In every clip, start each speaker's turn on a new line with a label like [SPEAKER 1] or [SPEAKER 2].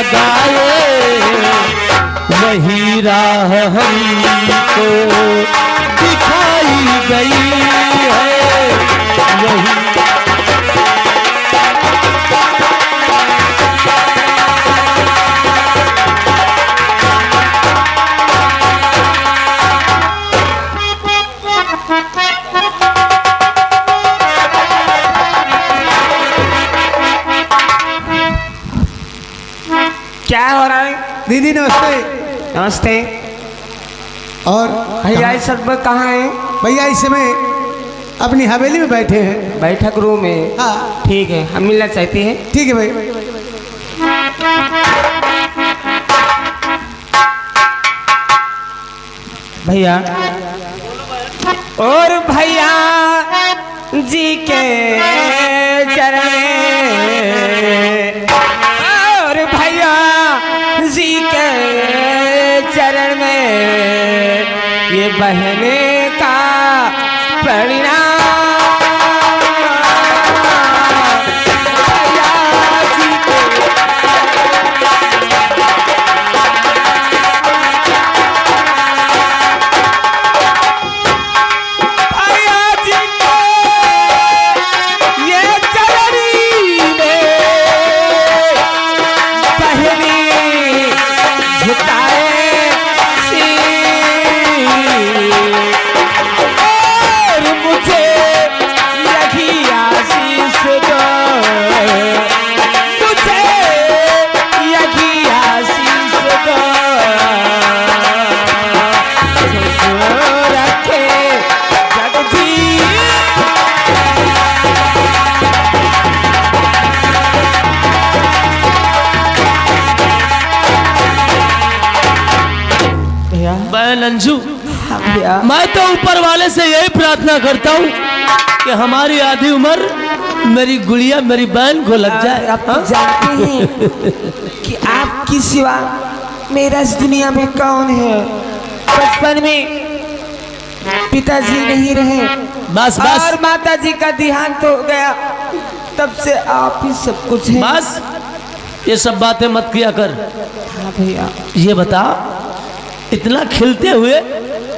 [SPEAKER 1] लगाए, वही राह हमको दिखाई गई है, वही।
[SPEAKER 2] क्या हो रहा है?
[SPEAKER 3] दीदी नमस्ते।
[SPEAKER 2] नमस्ते।
[SPEAKER 3] और
[SPEAKER 2] भैया ये सब कहाँ है?
[SPEAKER 3] भैया इस समय अपनी हवेली में बैठे हैं।
[SPEAKER 2] बैठक रूम में?
[SPEAKER 3] हाँ
[SPEAKER 2] ठीक है, हम मिलना चाहते हैं।
[SPEAKER 3] ठीक है भाई।
[SPEAKER 2] भैया और भैया जी के चरण में, और भैया जी के चरण में ये बहने का परिणाम।
[SPEAKER 1] अंजू, मैं तो ऊपर वाले से यही प्रार्थना करता हूँ कि हमारी आधी उम्र मेरी गुड़िया मेरी बहन को लग जाए।
[SPEAKER 2] आप जानते हैं कि आपकी सिवा मेरा इस दुनिया में कौन है? बचपन में पिताजी नहीं रहे,
[SPEAKER 1] बस
[SPEAKER 2] और माताजी का देहांत हो गया, तब से आप ही सब कुछ है।
[SPEAKER 1] बस ये सब बातें मत किया कर।
[SPEAKER 2] हाँ भैया।
[SPEAKER 1] ये बता, इतना खिलते हुए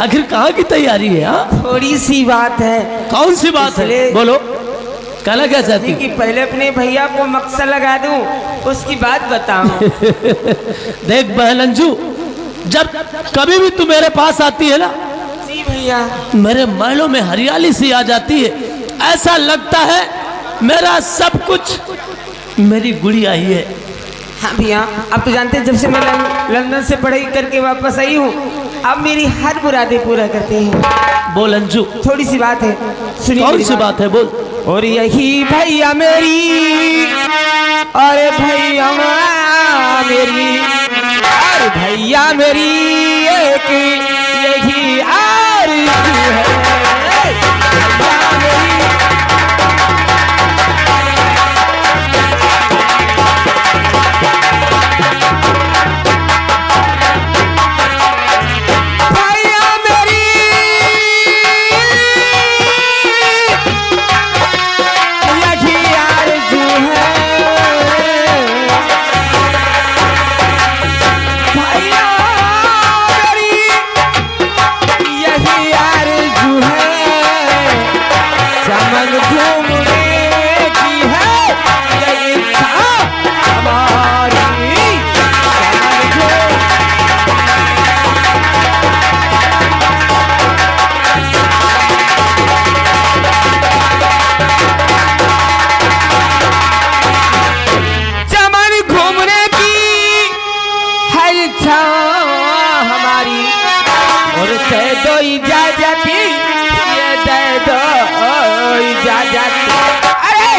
[SPEAKER 1] आखिर कहाँ की तैयारी है? हाँ
[SPEAKER 2] थोड़ी सी बात है।
[SPEAKER 1] कौन सी बात है? बोलो, कहना क्या चाहती?
[SPEAKER 2] कि पहले अपने भैया को मक्सद लगा दूं, उसकी बात बताऊं।
[SPEAKER 1] देख बहन अंजू, जब कभी भी तू मेरे पास आती है ना,
[SPEAKER 2] जी भैया,
[SPEAKER 1] मेरे महलों में हरियाली सी आ जाती है। ऐसा लगता है मेरा सब कुछ मेरी गुड़िया ही है।
[SPEAKER 2] हाँ भैया, अब तो जानते हैं जब से मैं लंदन से पढ़ाई करके वापस आई हूँ, अब मेरी हर मुरादें पूरा करते हैं।
[SPEAKER 1] बोल अंजू,
[SPEAKER 2] थोड़ी सी बात है, सुनिए।
[SPEAKER 1] कौन सी बात है? बोल।
[SPEAKER 2] और यही भैया मेरी, अरे भैया मेरी, अरे भैया मेरी एक यही आरज़ू है।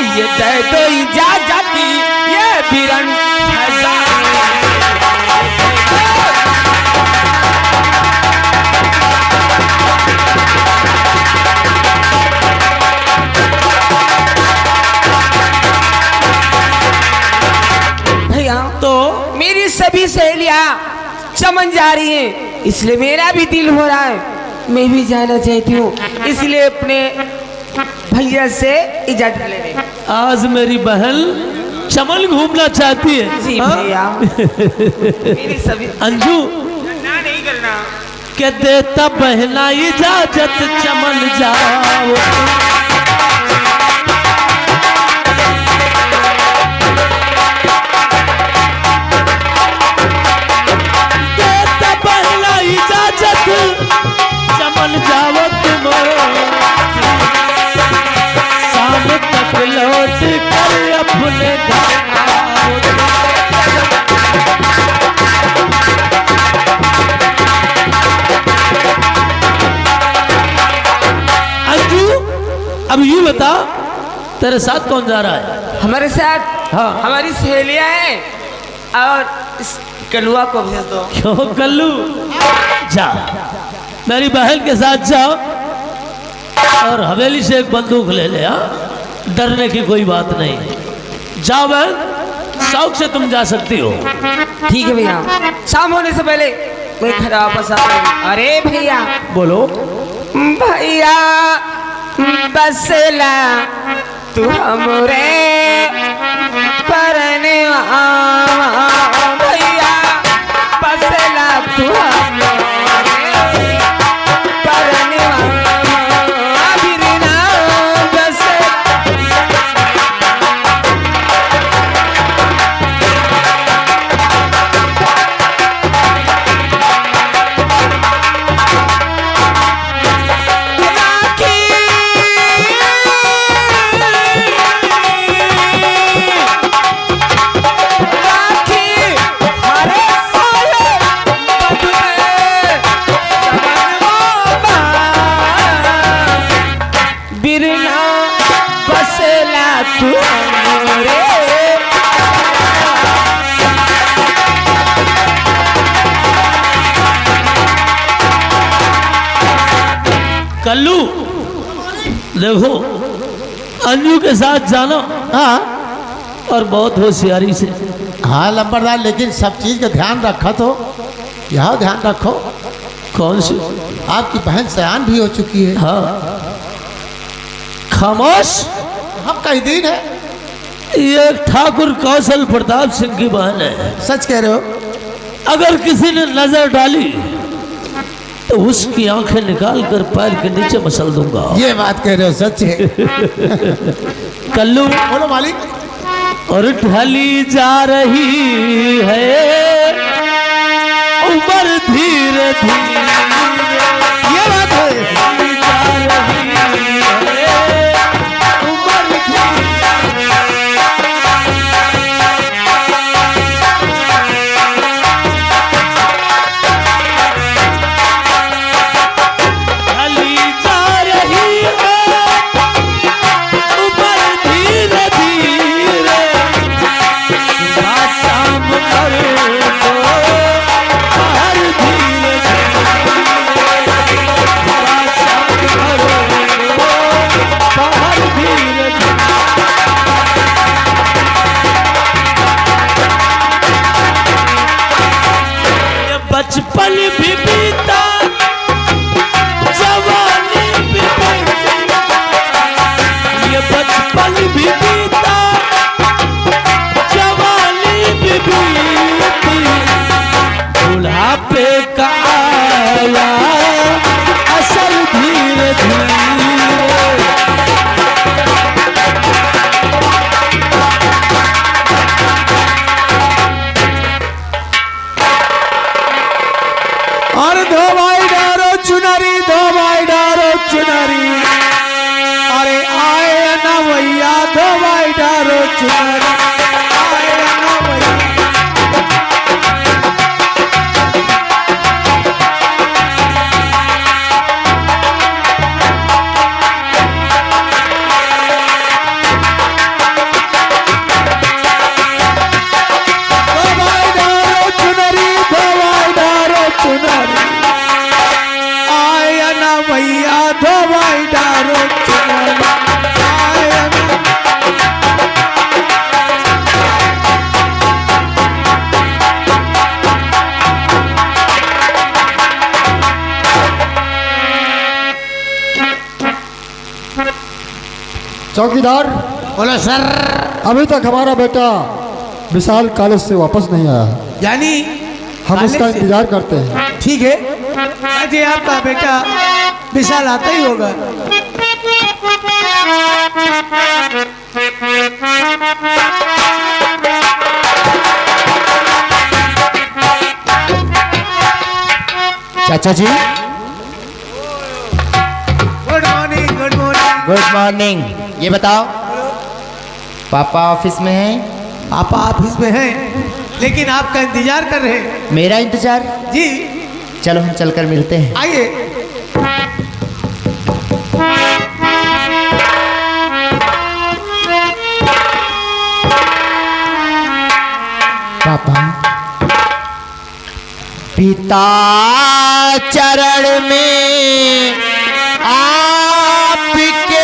[SPEAKER 2] ये दे दो इजाजत, ये बिरन भैया, तो मेरी सभी सहेलियां चमन जा रही हैं, इसलिए मेरा भी दिल हो रहा है, मैं भी जाना चाहती हूँ, इसलिए अपने भैया से इजाजत ले रहे।
[SPEAKER 1] आज मेरी बहन चमन घूमना चाहती है।
[SPEAKER 2] जी
[SPEAKER 1] हाँ?
[SPEAKER 2] भैया मेरी सभी
[SPEAKER 1] अंजू
[SPEAKER 2] ना नहीं करना।
[SPEAKER 1] के देता बहना इजाजत चमन जाओ। देता बहना इजाजत चमन जाओ तुम शाम तक लौट कर अपने घर आओ। अब ये बता तेरे साथ कौन जा रहा है?
[SPEAKER 2] हमारे साथ
[SPEAKER 1] हाँ।
[SPEAKER 2] हमारी सहेलियां हैं और इस कलुआ को भेज दो।
[SPEAKER 1] क्यों कल्लू? जा मेरी बहन के साथ जाओ और हवेली से एक बंदूक ले ले। हाँ, डरने की कोई बात नहीं। जाओ बहन, शौक से तुम जा सकती हो।
[SPEAKER 2] ठीक है भैया, शाम होने से पहले कोई घर वापस आता है। अरे भैया
[SPEAKER 1] बोलो।
[SPEAKER 2] भैया बसला तू हमरे परने भैया बसला तू हमरे परने बिना बसला। बिरना बसला तू हमरे।
[SPEAKER 1] कल्लू देखो, अंजू के साथ जाना
[SPEAKER 3] हाँ
[SPEAKER 1] और बहुत होशियारी से।
[SPEAKER 3] हाँ लंबरदार, लेकिन सब चीज का ध्यान रखा तो यह ध्यान रखो
[SPEAKER 1] कौन सी?
[SPEAKER 3] आपकी बहन सयान भी हो चुकी है।
[SPEAKER 1] हाँ खामोश।
[SPEAKER 3] हम कई दिन है।
[SPEAKER 1] ये ठाकुर कौशल प्रताप सिंह की बहन है।
[SPEAKER 3] सच कह रहे हो?
[SPEAKER 1] अगर किसी ने नजर डाली तो उसकी आंखें निकाल कर पैर के नीचे मसल दूंगा।
[SPEAKER 3] ये बात कह रहे हो, सच है।
[SPEAKER 1] कल्लू
[SPEAKER 3] बोलो मालिक।
[SPEAKER 1] और ढली जा रही है उम्र धीरे धीरे।
[SPEAKER 3] ये बात है।
[SPEAKER 1] ढली जा रही है उम्र ढली जा रही है उम्र धीरे धीरे। सुबह शाम कर दो हर धीरे धीरे। सुबह शाम कर दो हर धीरे धीरे। ये बचपन भी बीता जवानी भी बीती। ये बचपन भी बीता जवानी भी बीती। बुढ़ापे का आया असल धीरे धीरे।
[SPEAKER 3] और दो भाई डारो चुनरी, दो भाई डारो चुनरी। अरे आए ना भैया, दो भाई डारो चुनरी। आए ना भैया। दो भाई डारो चुनरी, दो भाई डारो चुनरी। आए ना भैया, दो भाई डारो चुनरी। आए ना। चौकीदार बोलो सर। अभी तक हमारा बेटा विशाल कॉलेज से वापस नहीं आया है।
[SPEAKER 2] यानी
[SPEAKER 3] हम उसका
[SPEAKER 2] कॉलेज से-
[SPEAKER 3] इंतजार करते हैं।
[SPEAKER 2] ठीक है, अजय आपका बेटा विशाल आता ही होगा।
[SPEAKER 4] चाचा जी
[SPEAKER 2] good morning, good morning.
[SPEAKER 4] Good morning. ये बताओ पापा ऑफिस में हैं?
[SPEAKER 2] पापा ऑफिस में हैं, लेकिन आपका इंतजार कर रहे हैं।
[SPEAKER 4] मेरा इंतजार?
[SPEAKER 2] जी
[SPEAKER 4] चलो हम चलकर मिलते हैं।
[SPEAKER 2] आइए।
[SPEAKER 4] पापा पिता चरण में आपके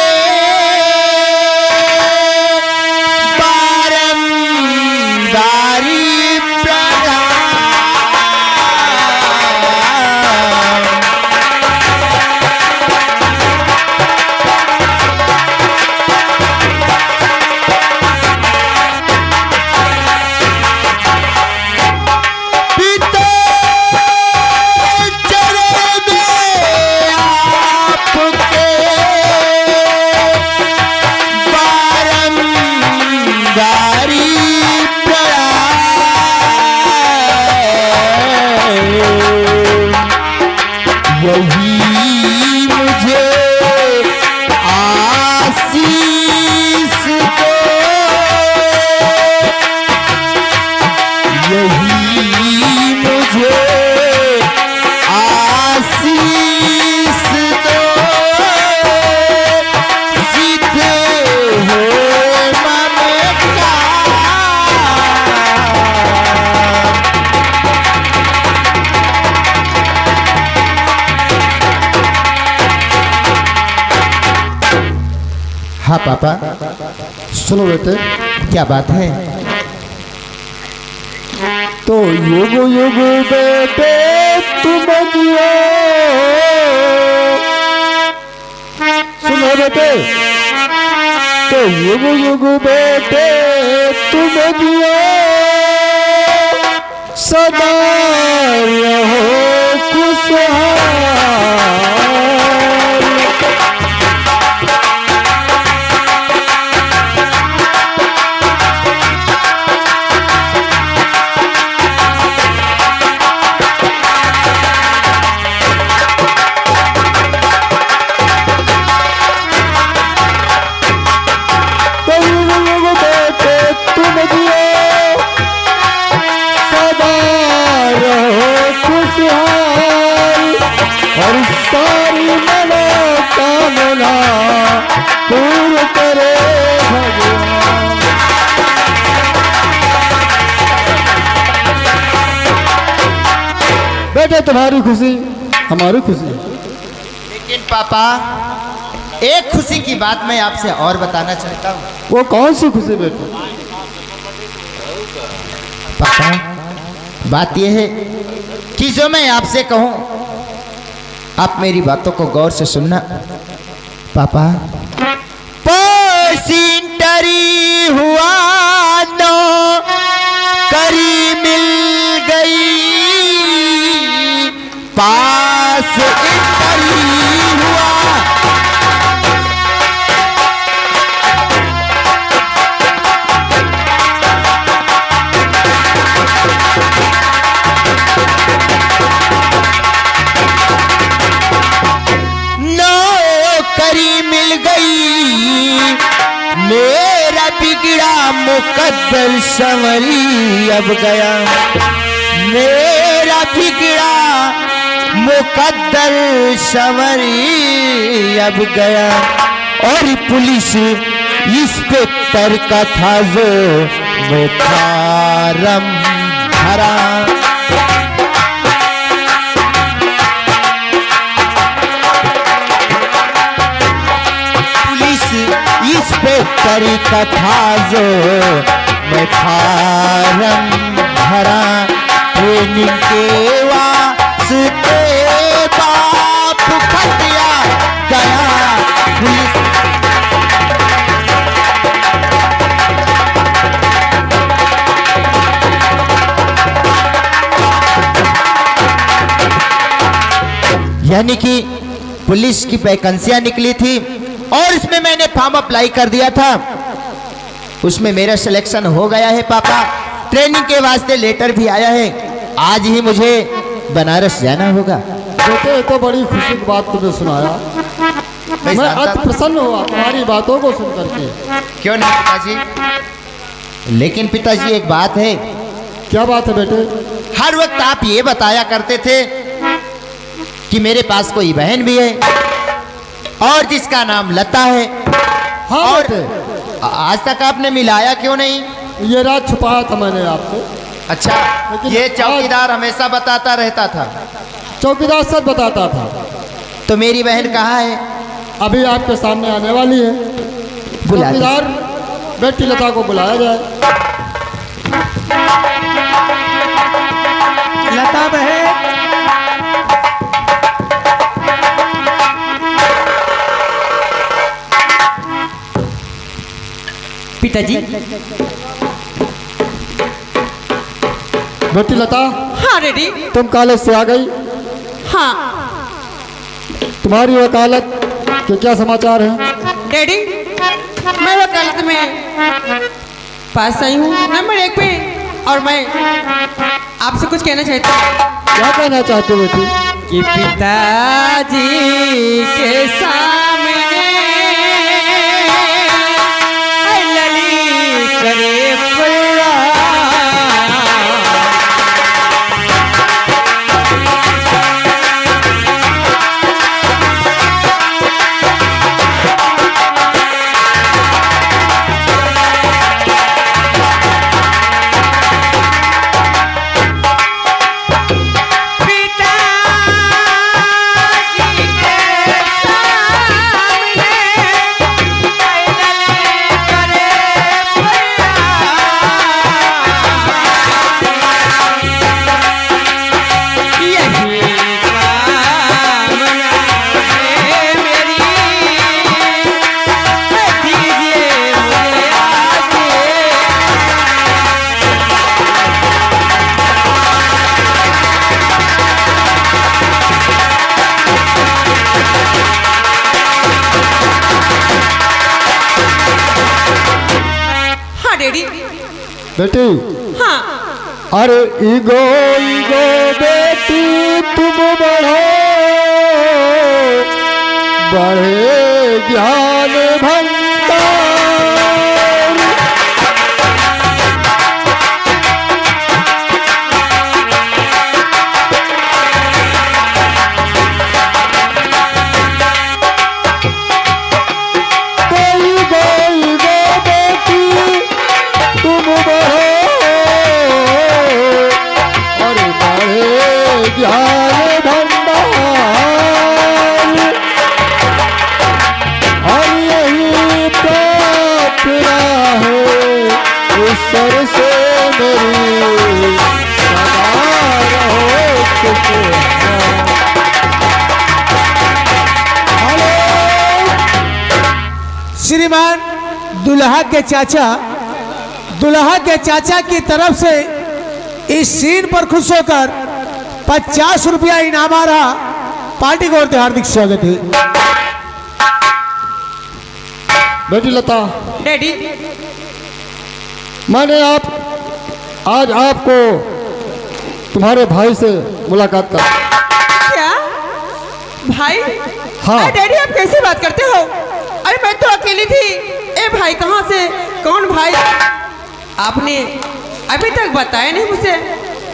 [SPEAKER 4] बारंबारी प्रणाम। पिता चरण में आपके बारंबारी प्रणाम। वही मुझे आशीष दो, यही मुझे आशीष दो, सीधे हो ममता। हाँ पापा,
[SPEAKER 3] सुनो बेटे,
[SPEAKER 4] क्या बात है?
[SPEAKER 3] तो युग युग बेटे तुम जियो। सुनो बेटे, तो युग युग बेटे तुम जियो, सदा रहो खुशहाल। तो युग युग बेटे तुम जियो, सदा रहो खुशहाल, और सारी मनोकामना पूर्ण करे भगवान। बेटे तुम्हारी खुशी हमारी खुशी है।
[SPEAKER 4] लेकिन पापा, एक खुशी की बात मैं आपसे और बताना चाहता हूँ।
[SPEAKER 3] वो कौन सी खुशी बेटे?
[SPEAKER 4] पापा, बात यह है कि जो मैं आपसे कहूँ आप मेरी बातों को गौर से सुनना। पापा, पोसिंटरी हुआ नो करी मिल गई, पास इंटरी हुआ। नौकरी मिल गई, मेरा बिगड़ा मुकद्दर संवरी अब गया, मेरा बिगड़ा मुकद्दर संवरी अब गया। और पुलिस इंस्पेक्टर का था जो मैं फारम भरा, इंस्पेक्टर का था जो मैं फारम भरा, ट्रेनिंग के वास्ते बाप खटिया गया। पुलिस यानी कि पुलिस की वैकेंसियां निकली थी और इसमें मैंने फॉर्म अप्लाई कर दिया था। उसमें मेरा सिलेक्शन हो गया है पापा। ट्रेनिंग के वास्ते लेटर भी आया है। आज ही मुझे बनारस जाना होगा।
[SPEAKER 3] बेटे ये तो बड़ी खुशी की बात तुमने सुनाया। मैं अति प्रसन्न हुआ तुम्हारी बातों को सुन करके।
[SPEAKER 4] क्यों नहीं पिताजी? लेकिन पिताजी एक बात है।
[SPEAKER 3] क्या बात है बेटे?
[SPEAKER 4] हर वक्त आप ये बताया करते थे कि मेरे पास कोई बहन भी है और जिसका नाम लता है।
[SPEAKER 3] हाँ
[SPEAKER 4] और
[SPEAKER 3] बेटे,
[SPEAKER 4] आज तक आपने मिलाया क्यों नहीं?
[SPEAKER 3] ये राज छुपाया था मैंने आपसे।
[SPEAKER 4] अच्छा,
[SPEAKER 3] लेकिन
[SPEAKER 4] ये चौकीदार हमेशा बताता रहता था।
[SPEAKER 3] चौकीदार सच बताता था।
[SPEAKER 4] तो मेरी बहन कहाँ है?
[SPEAKER 3] अभी आपके सामने आने वाली है।
[SPEAKER 4] बुला दीजिए।
[SPEAKER 3] चौकीदार बेटी लता को बुलाया जाए।
[SPEAKER 2] लता बहन,
[SPEAKER 5] पिताजी।
[SPEAKER 3] बेटी लता,
[SPEAKER 5] हाँ डैडी।
[SPEAKER 3] तुम कॉलेज से आ गई।
[SPEAKER 5] हाँ
[SPEAKER 3] तुम्हारी वकालत के क्या समाचार हैं?
[SPEAKER 5] डैडी, मैं वकालत में पास आई हूँ नंबर 1 पे, और मैं आपसे कुछ कहना चाहती हूँ।
[SPEAKER 3] क्या कहना चाहते हो बेटी?
[SPEAKER 5] कि पिताजी के सामने लली करे पल्ला।
[SPEAKER 3] बेटी,
[SPEAKER 5] हाँ
[SPEAKER 3] अरे ईगो ईगो बेटी तुम बढ़ो, बढ़े ज्ञान भंडार।
[SPEAKER 2] श्रीमान दुल्हा के चाचा की तरफ से इस सीन पर खुश होकर 50 रुपया इनाम आ रहा। पार्टी को और हार्दिक स्वागत है।
[SPEAKER 3] बेटी लता,
[SPEAKER 5] डैडी,
[SPEAKER 3] मैंने आज आपको तुम्हारे भाई से मुलाकात कर।
[SPEAKER 5] क्या भाई?
[SPEAKER 3] हाँ।
[SPEAKER 5] अरे डैडी, आप कैसे बात करते हो? अरे मैं तो अकेली थी। ए भाई कहाँ से? कौन भाई? आपने अभी तक बताया नहीं मुझसे।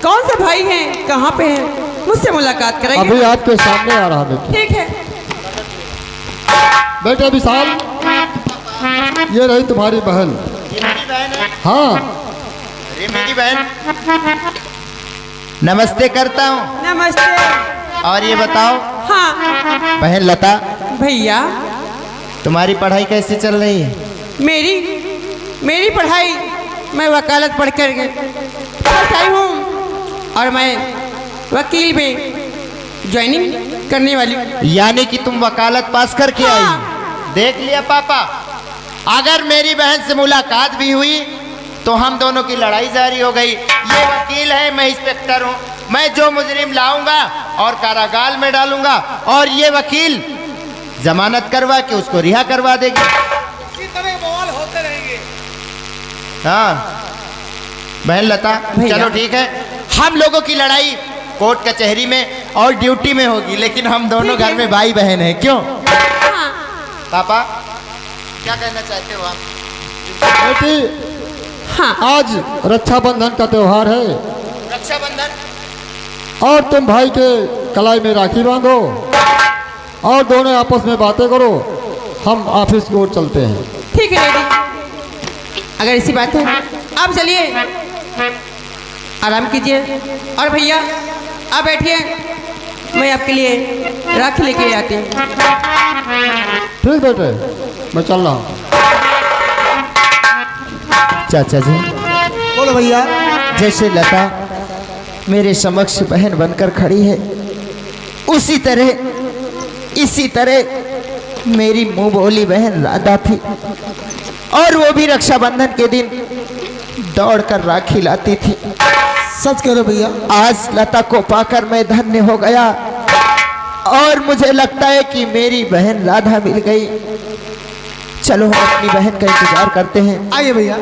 [SPEAKER 5] कौन सा भाई है, कहाँ पे है? मुझसे मुलाकात कराइए।
[SPEAKER 3] अभी आपके सामने आ रहा बेटी।
[SPEAKER 5] ठीक है।
[SPEAKER 3] बेटे विशाल, ये रही तुम्हारी बहन। हाँ।
[SPEAKER 4] अरे मेरी बहन, नमस्ते करता हूँ।
[SPEAKER 5] नमस्ते।
[SPEAKER 4] और ये बताओ
[SPEAKER 5] हाँ
[SPEAKER 4] बहन लता,
[SPEAKER 5] भैया,
[SPEAKER 4] तुम्हारी पढ़ाई कैसे चल रही है?
[SPEAKER 5] मेरी पढ़ाई, मैं वकालत पढ़ कर फर्स्ट आई हूँ और मैं वकील में ज्वाइनिंग करने वाली हूँ।
[SPEAKER 4] यानी कि तुम वकालत पास करके
[SPEAKER 5] हाँ।
[SPEAKER 4] आई। देख लिया पापा, अगर मेरी बहन से मुलाकात भी हुई तो हम दोनों की लड़ाई जारी हो गई। ये वकील है, मैं इंस्पेक्टर हूँ। मैं जो मुजरिम लाऊंगा और कारागार में डालूंगा और ये वकील जमानत करवा के उसको रिहा करवा देगी।
[SPEAKER 3] इसी तरह बवाल होते रहेंगे।
[SPEAKER 4] हाँ बहन लता, चलो ठीक है, हम लोगों की लड़ाई कोर्ट कचहरी में और ड्यूटी में होगी, लेकिन हम दोनों घर में भाई बहन हैं। क्यों पापा, क्या कहना चाहते हो आप?
[SPEAKER 6] बेटी,
[SPEAKER 5] हाँ
[SPEAKER 6] आज रक्षाबंधन का त्योहार है
[SPEAKER 4] रक्षाबंधन,
[SPEAKER 6] और तुम भाई के कलाई में राखी बांधो और दोनों आपस में बातें करो। हम ऑफिस की ओर चलते हैं।
[SPEAKER 5] ठीक है डैडी, अगर ऐसी बात है आप चलिए, आराम कीजिए। और भैया आप बैठिए, मैं आपके लिए राखी लेके आती हूँ।
[SPEAKER 6] ठीक बेटे, मैं चल रहा हूँ।
[SPEAKER 4] चाचा जी,
[SPEAKER 3] बोलो भैया।
[SPEAKER 4] जैसे लता मेरे समक्ष बहन बनकर खड़ी है, उसी तरह इसी तरह मेरी मुंह बोली बहन राधा थी, और वो भी रक्षाबंधन के दिन दौड़कर राखी लाती थी।
[SPEAKER 3] सच करो भैया।
[SPEAKER 4] आज लता को पाकर मैं धन्य हो गया, और मुझे लगता है कि मेरी बहन राधा मिल गई। चलो हम अपनी बहन का इंतजार करते हैं।
[SPEAKER 3] आइए भैया।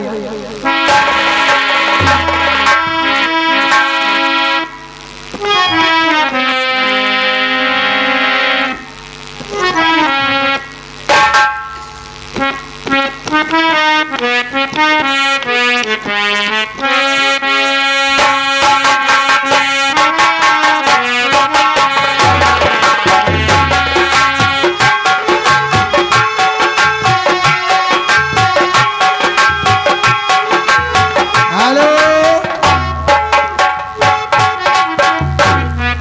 [SPEAKER 3] हेलो,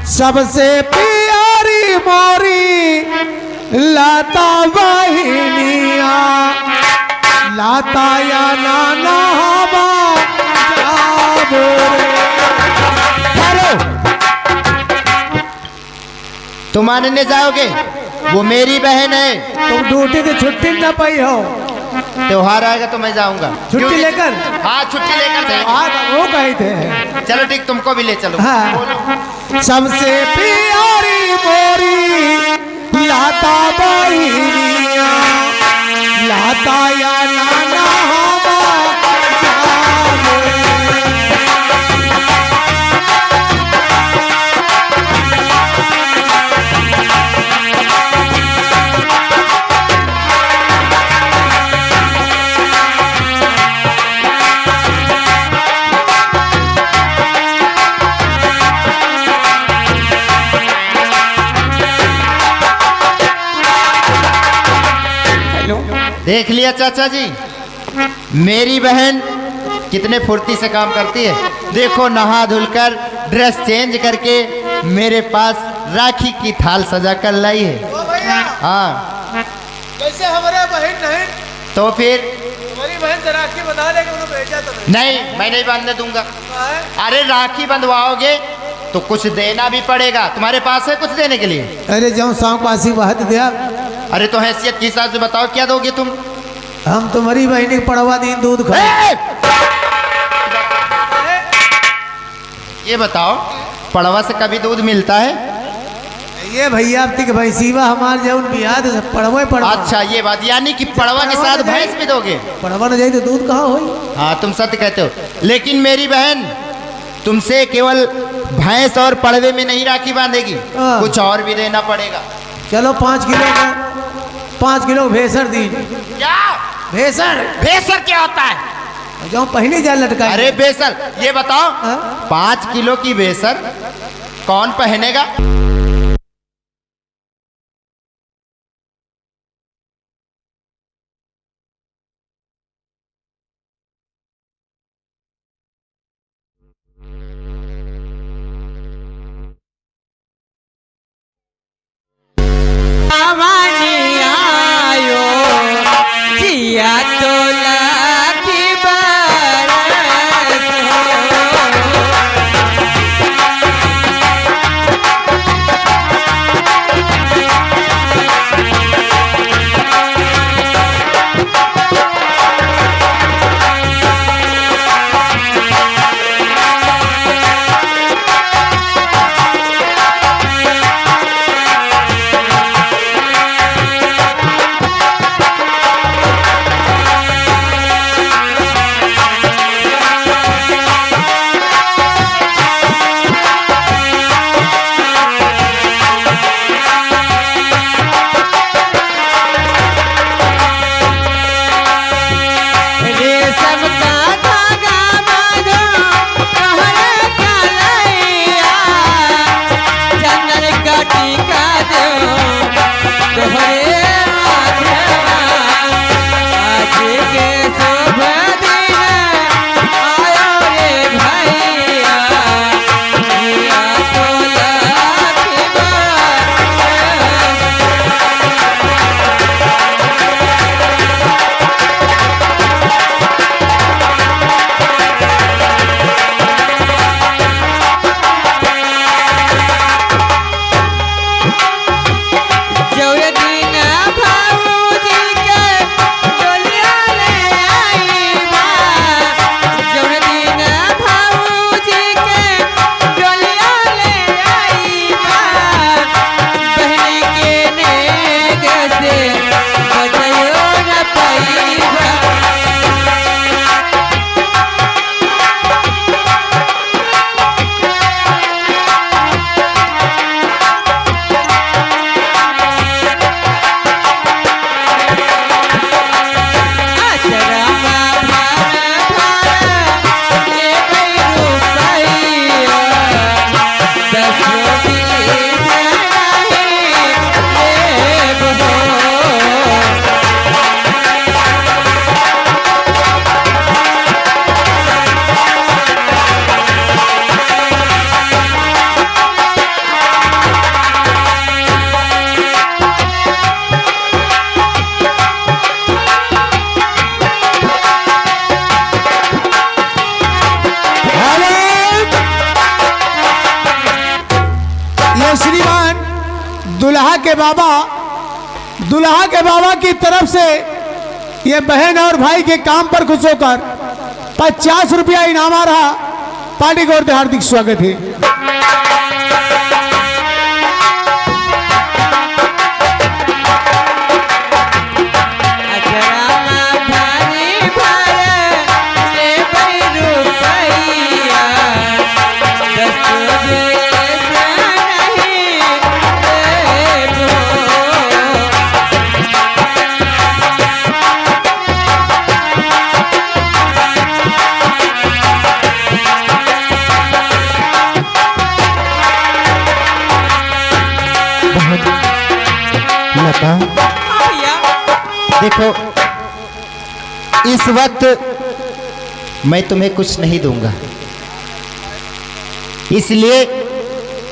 [SPEAKER 3] सबसे प्यारी मोरी लाता बहिनिया, लाता या नाना हवा जाबो रे।
[SPEAKER 4] तुम मानने जाओगे? वो मेरी बहन है।
[SPEAKER 3] तुम ड्यूटी से छुट्टी न पाई हो?
[SPEAKER 4] त्योहार आएगा तो मैं जाऊंगा।
[SPEAKER 3] छुट्टी लेकर?
[SPEAKER 4] हाँ छुट्टी लेकर जाएंगे।
[SPEAKER 3] आज वो कहे थे।
[SPEAKER 4] चलो ठीक, तुमको भी ले चलो।
[SPEAKER 3] हाँ। सबसे प्यारी मोरी लाता बहिनिया, लाता या नाना हवा जाबो रे।
[SPEAKER 4] देख लिया चाचा जी, मेरी बहन कितने फुर्ती से काम करती है। देखो नहा धुलकर ड्रेस चेंज करके मेरे पास राखी की थाल सजा कर लाई है। हाँ
[SPEAKER 3] कैसे हमारे बहन नहीं?
[SPEAKER 4] तो फिर
[SPEAKER 3] हमारी बहन से राखी बंधा देगा, उन्हें भेजा तो
[SPEAKER 4] नहीं, मैं नहीं बांधने दूंगा।
[SPEAKER 3] है।
[SPEAKER 4] अरे राखी बंधवाओगे तो कुछ देना भी पड़ेगा। तुम्हारे पास है कुछ देने के लिए?
[SPEAKER 3] अरे जाऊँ सांप पासी बहत दिया।
[SPEAKER 4] अरे तो हैसियत के हिसाब से बताओ क्या दोगे तुम?
[SPEAKER 3] हम तुम्हारी बहनी को पड़वा दिन दूध खाए।
[SPEAKER 4] ये बताओ, पड़वा से कभी दूध मिलता है?
[SPEAKER 3] ये भैया अब तक भैंसीवा हमार जौन बियाह से पड़वा पड़वा।
[SPEAKER 4] अच्छा ये बात, यानी कि पड़वा के साथ भैंस भी दोगे?
[SPEAKER 3] पड़वा न जाए तो दूध कहाँ होई?
[SPEAKER 4] हाँ तुम सत्य कहते हो, लेकिन मेरी बहन तुमसे केवल भैंस और पड़वे में नहीं राखी बांधेगी,
[SPEAKER 3] हाँ।
[SPEAKER 4] कुछ और भी देना पड़ेगा।
[SPEAKER 3] चलो 5 किलो भेसर दी।
[SPEAKER 4] क्या
[SPEAKER 3] भेसर?
[SPEAKER 4] बेसर क्या होता है?
[SPEAKER 3] जो पहले जा लटका।
[SPEAKER 4] अरे बेसर, ये बताओ
[SPEAKER 3] हाँ?
[SPEAKER 4] 5 किलो की बेसर कौन पहनेगा?
[SPEAKER 3] दुल्हा के बाबा की तरफ से ये बहन और भाई के काम पर खुश होकर 50 रुपया इनाम आ रहा। पार्टी की ओर से हार्दिक स्वागत है।
[SPEAKER 4] लता, देखो इस वक्त मैं तुम्हें कुछ नहीं दूंगा, इसलिए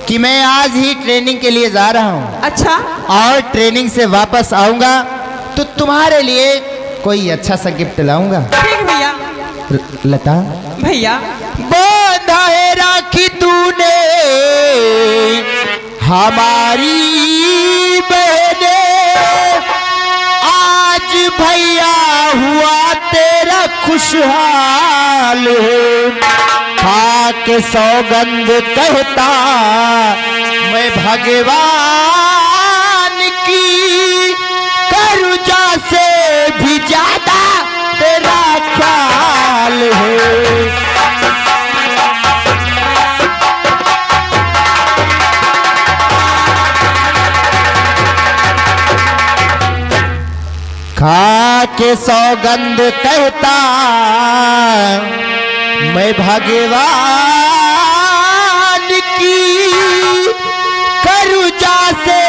[SPEAKER 4] कि मैं आज ही ट्रेनिंग के लिए जा रहा हूं।
[SPEAKER 5] अच्छा,
[SPEAKER 4] और ट्रेनिंग से वापस आऊंगा तो तुम्हारे लिए कोई अच्छा सा गिफ्ट लाऊंगा।
[SPEAKER 5] ठीक भैया।
[SPEAKER 4] लता
[SPEAKER 5] भैया,
[SPEAKER 4] बांधा है राखी तूने हमारी बहने, आज भैया हुआ तेरा खुशहाल, खा के सौगंध कहता मैं भगवान की, करुजा से भी ज्यादा तेरा ख्याल है। खा के सौगंध कहता मैं भगवान की, करुजा से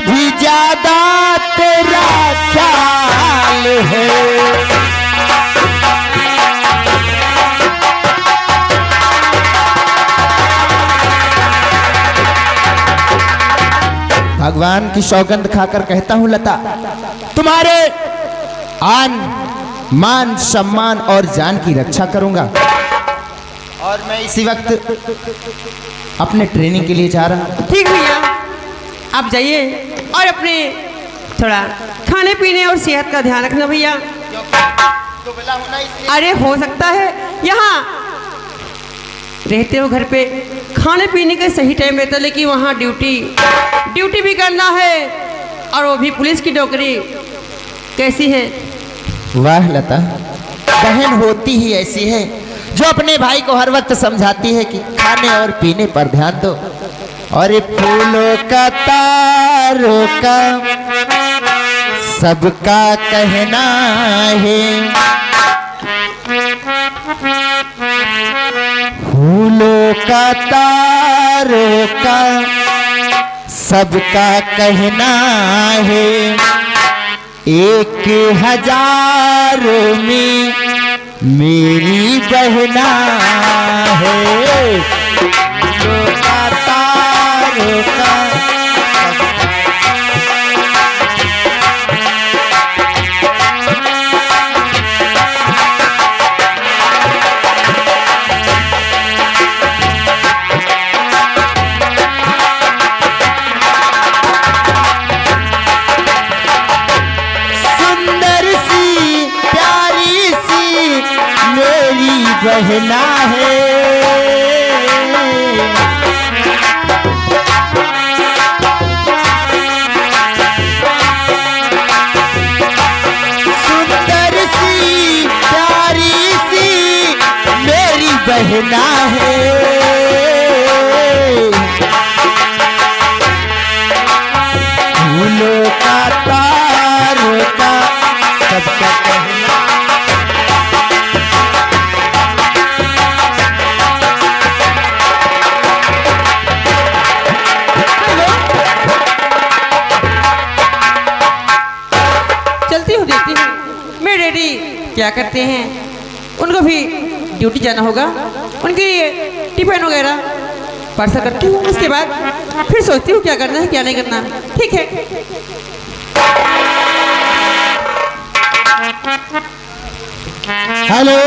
[SPEAKER 4] भी ज्यादा तेरा ख्याल है। भगवान की सौगंध खाकर कहता हूं लता, तुम्हारे आन मान सम्मान और जान की रक्षा करूंगा। और मैं इसी वक्त अपने ट्रेनिंग के लिए जा रहा हूं।
[SPEAKER 5] ठीक भैया, आप जाइए और अपने थोड़ा खाने पीने और सेहत का ध्यान रखना भैया। अरे हो सकता है यहाँ रहते हो घर पे खाने पीने का सही टाइम रहता है, लेकिन वहाँ ड्यूटी भी करना है, और वो भी पुलिस की नौकरी। कैसी है?
[SPEAKER 4] वाह लता, बहन होती ही ऐसी है जो अपने भाई को हर वक्त समझाती है कि खाने और पीने पर ध्यान दो। और फूलों का तारों का सबका कहना है, फूलों का तारों का सबका कहना है, 1000 में मेरी बहना है। फूलों का तारों का बहना है। सुंदर सी प्यारी सी मेरी बहना है। फूलों का तारों का सबका कहना।
[SPEAKER 5] क्या करते हैं, उनको भी ड्यूटी जाना होगा, उनके लिए टिफिन वगैरह पार्सल करती हूँ। उसके बाद फिर सोचती हूँ क्या करना है क्या नहीं करना। ठीक है।
[SPEAKER 3] हेलो,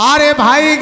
[SPEAKER 3] अरे भाई